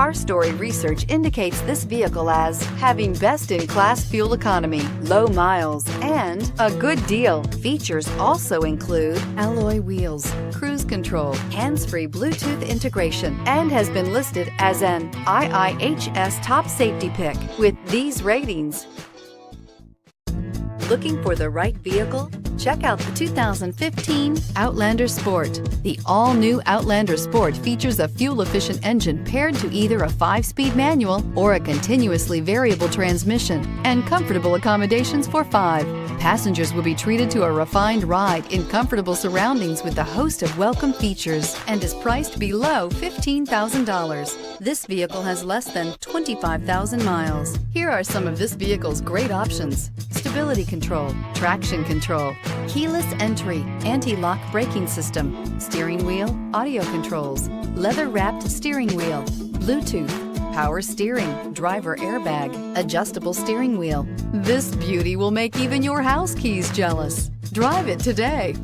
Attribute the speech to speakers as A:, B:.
A: Car Story research indicates this vehicle as having best-in-class fuel economy, low miles, and a good deal. Features also include alloy wheels, cruise control, hands-free Bluetooth integration, and has been listed as an IIHS top safety pick with these ratings. Looking for the right vehicle? Check out the 2015 Outlander Sport. The all-new Outlander Sport features a fuel-efficient engine paired to either a 5-speed manual or a continuously variable transmission, and comfortable accommodations for 5. Passengers will be treated to a refined ride in comfortable surroundings with a host of welcome features, and is priced below $15,000. This vehicle has less than 25,000 miles. Here are some of this vehicle's great options: stability control, traction control, keyless entry, anti-lock braking system, steering wheel audio controls, leather-wrapped steering wheel, Bluetooth, power steering, driver airbag, adjustable steering wheel. This beauty will make even your house keys jealous. Drive it today.